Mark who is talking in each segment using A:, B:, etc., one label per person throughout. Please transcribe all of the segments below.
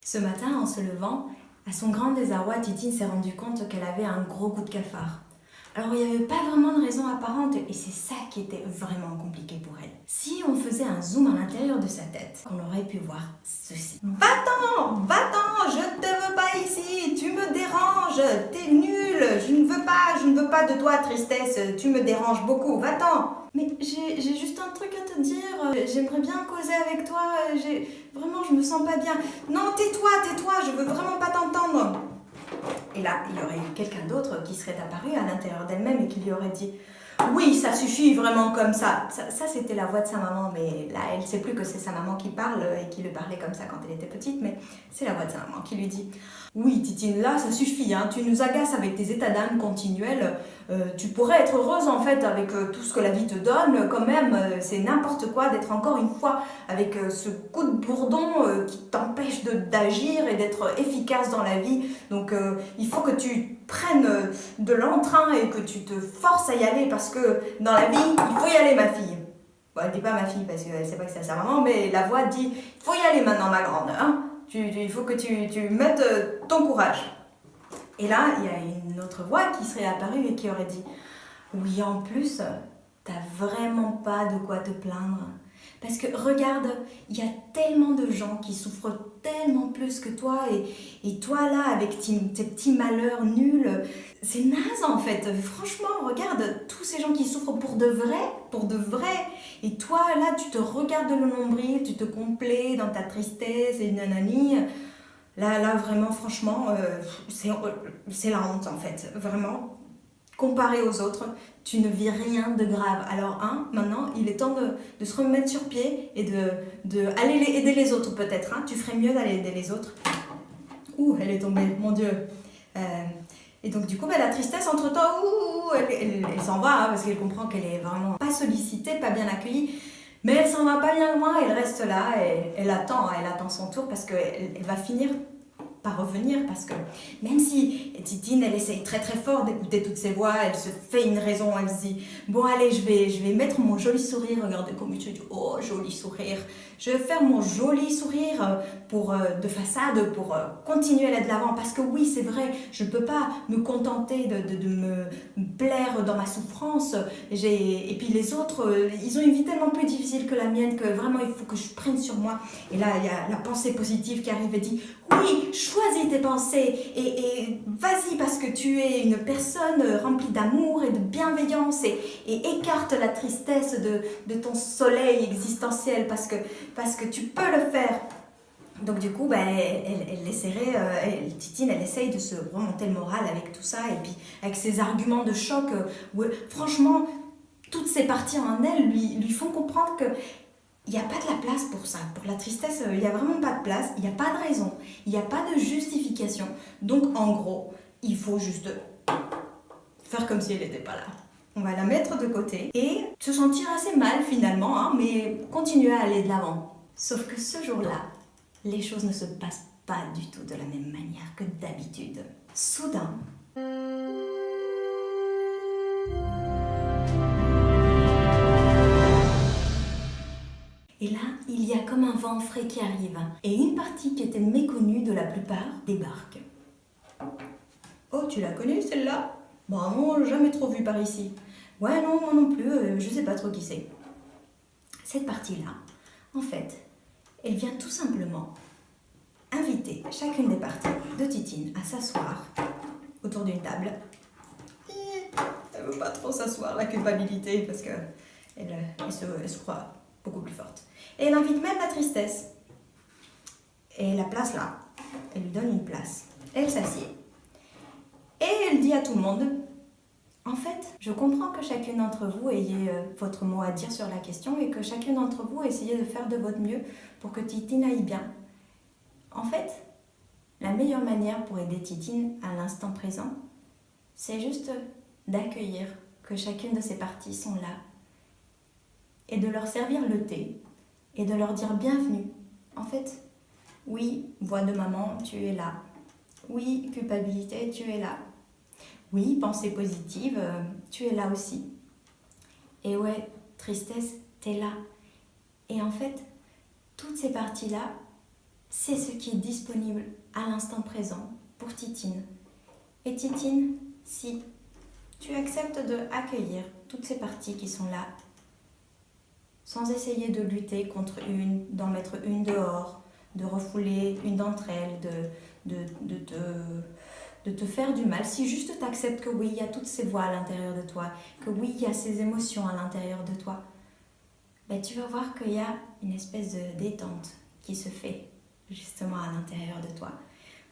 A: Ce matin, en se levant, à son grand désarroi, Titine s'est rendu compte qu'elle avait un gros coup de cafard. Alors il n'y avait pas vraiment de raison apparente et c'est ça qui était vraiment compliqué pour elle. Si on faisait un zoom à l'intérieur de sa tête, on aurait pu voir ceci. Va-t'en, je ne te veux pas ici, tu me déranges, t'es nul, je ne veux pas de toi, tristesse, tu me déranges beaucoup, va-t'en. Mais j'ai juste un truc à te dire, j'aimerais bien causer avec toi, vraiment je me sens pas bien. Non, tais-toi, je veux vraiment pas t'entendre. Et là, il y aurait eu quelqu'un d'autre qui serait apparu à l'intérieur d'elle-même et qui lui aurait dit « Oui, ça suffit vraiment comme ça. » Ça, c'était la voix de sa maman, mais là, elle ne sait plus que c'est sa maman qui parle et qui lui parlait comme ça quand elle était petite, mais c'est la voix de sa maman qui lui dit « Oui, Titine, là, ça suffit, hein, tu nous agaces avec tes états d'âme continuels. Tu pourrais être heureuse, en fait, avec tout ce que la vie te donne. Quand même, c'est n'importe quoi d'être encore une fois avec ce coup de bourdon qui t'empêche d'agir et d'être efficace dans la vie. Donc, il faut que tu prennes de l'entrain et que tu te forces à y aller parce que dans la vie, il faut y aller, ma fille. » Bon, elle dit pas ma fille parce qu'elle ne sait pas que c'est sa maman, mais la voix dit « Il faut y aller maintenant, ma grande. Hein. Il faut que tu mettes ton courage. » Et là, il y a une autre voix qui serait apparue et qui aurait dit « Oui, en plus, t'as vraiment pas de quoi te plaindre. Parce que regarde, il y a tellement de gens qui souffrent tellement plus que toi et toi là, avec tes petits malheurs nuls, c'est naze en fait. Franchement, regarde, tous ces gens qui souffrent pour de vrai. Et toi là, tu te regardes le nombril, tu te complais dans ta tristesse et nanani. Là vraiment, franchement, c'est la honte en fait, vraiment. Comparé aux autres, tu ne vis rien de grave. Alors, maintenant, il est temps de se remettre sur pied et de aller aider les autres peut-être. Tu ferais mieux d'aller aider les autres. Ouh, elle est tombée, mon Dieu. Et donc, du coup, la tristesse, entre-temps, elle s'en va parce qu'elle comprend qu'elle est vraiment pas sollicitée, pas bien accueillie. Mais elle s'en va pas bien loin, elle reste là, et elle attend son tour parce qu'elle va finir par revenir parce que même si Titine elle essaye très très fort d'écouter toutes ces voix, elle se fait une raison, elle se dit bon allez je vais mettre mon joli sourire, regardez comme je dis oh joli sourire, je vais faire mon joli sourire de façade pour continuer à aller de l'avant parce que oui c'est vrai je ne peux pas me contenter de me plaire dans ma souffrance et puis les autres ils ont une vie tellement plus difficile que la mienne que vraiment il faut que je prenne sur moi et là il y a la pensée positive qui arrive et dit oui, choisis tes pensées et vas-y parce que tu es une personne remplie d'amour et de bienveillance et écarte la tristesse de ton soleil existentiel parce que tu peux le faire. Donc du coup, Titine, elle essaye de se remonter le moral avec tout ça et puis avec ses arguments de choc où franchement, toutes ces parties en elle lui font comprendre que il n'y a pas de la place pour ça. Pour la tristesse, il n'y a vraiment pas de place, il n'y a pas de raison, il n'y a pas de justification. Donc en gros, il faut juste faire comme si elle n'était pas là. On va la mettre de côté et se sentir assez mal finalement, mais continuer à aller de l'avant. Sauf que ce jour-là, les choses ne se passent pas du tout de la même manière que d'habitude. Soudain, et là, il y a comme un vent frais qui arrive, et une partie qui était méconnue de la plupart débarque. Oh, tu la connais celle-là? Bon, non, jamais trop vue par ici. Ouais, non, moi non plus, je sais pas trop qui c'est. Cette partie-là, en fait, elle vient tout simplement inviter chacune des parties de Titine à s'asseoir autour d'une table. Elle veut pas trop s'asseoir, la culpabilité, parce que elle se croit beaucoup plus forte. Et elle invite même la tristesse. Et la place là, elle lui donne une place. Elle s'assied. Et elle dit à tout le monde, en fait, je comprends que chacune d'entre vous ayez votre mot à dire sur la question et que chacune d'entre vous essayez de faire de votre mieux pour que Titine aille bien. En fait, la meilleure manière pour aider Titine à l'instant présent, c'est juste d'accueillir que chacune de ces parties sont là et de leur servir le thé et de leur dire bienvenue. En fait, oui, voix de maman, tu es là. Oui, culpabilité, tu es là. Oui, pensée positive, tu es là aussi. Et ouais, tristesse, t'es là. Et en fait, toutes ces parties-là, c'est ce qui est disponible à l'instant présent pour Titine. Et Titine, si tu acceptes de accueillir toutes ces parties qui sont là, sans essayer de lutter contre une, d'en mettre une dehors, de refouler une d'entre elles, de te faire du mal, si juste tu acceptes que oui, il y a toutes ces voix à l'intérieur de toi, que oui, il y a ces émotions à l'intérieur de toi, ben, tu vas voir qu'il y a une espèce de détente qui se fait justement à l'intérieur de toi.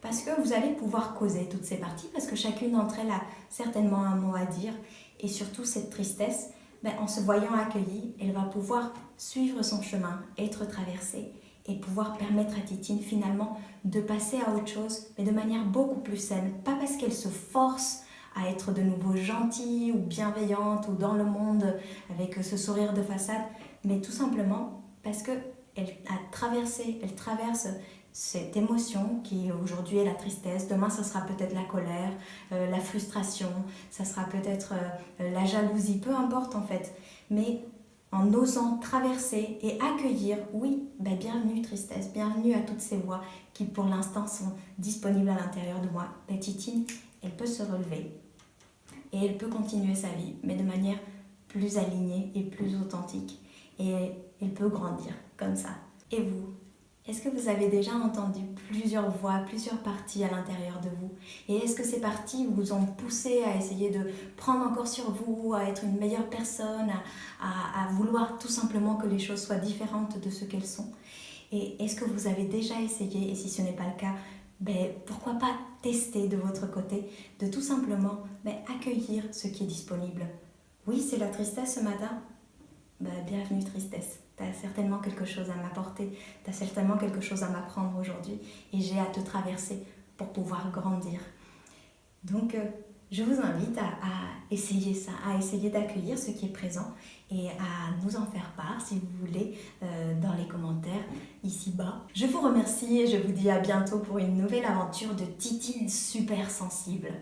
A: Parce que vous allez pouvoir causer toutes ces parties, parce que chacune d'entre elles a certainement un mot à dire, et surtout cette tristesse, ben, en se voyant accueillie, elle va pouvoir suivre son chemin, être traversée, et pouvoir permettre à Titine finalement de passer à autre chose, mais de manière beaucoup plus saine. Pas parce qu'elle se force à être de nouveau gentille ou bienveillante ou dans le monde avec ce sourire de façade, mais tout simplement parce qu'elle traverse cette émotion qui aujourd'hui est la tristesse, demain ça sera peut-être la colère, la frustration, ça sera peut-être la jalousie, peu importe en fait. Mais en osant traverser et accueillir, oui, ben bienvenue tristesse, bienvenue à toutes ces voix qui pour l'instant sont disponibles à l'intérieur de moi. Ben, Titine, elle peut se relever et elle peut continuer sa vie, mais de manière plus alignée et plus authentique. Et elle peut grandir comme ça. Et vous ? Est-ce que vous avez déjà entendu plusieurs voix, plusieurs parties à l'intérieur de vous? Et est-ce que ces parties vous ont poussé à essayer de prendre encore sur vous, à être une meilleure personne, à vouloir tout simplement que les choses soient différentes de ce qu'elles sont? Et est-ce que vous avez déjà essayé, et si ce n'est pas le cas, ben, pourquoi pas tester de votre côté, de tout simplement accueillir ce qui est disponible? Oui, c'est la tristesse ce matin. Ben, bienvenue tristesse. Tu as certainement quelque chose à m'apporter, tu as certainement quelque chose à m'apprendre aujourd'hui et j'ai à te traverser pour pouvoir grandir. Donc, je vous invite à essayer ça, à essayer d'accueillir ce qui est présent et à nous en faire part, si vous voulez, dans les commentaires ici-bas. Je vous remercie et je vous dis à bientôt pour une nouvelle aventure de Titine super sensible.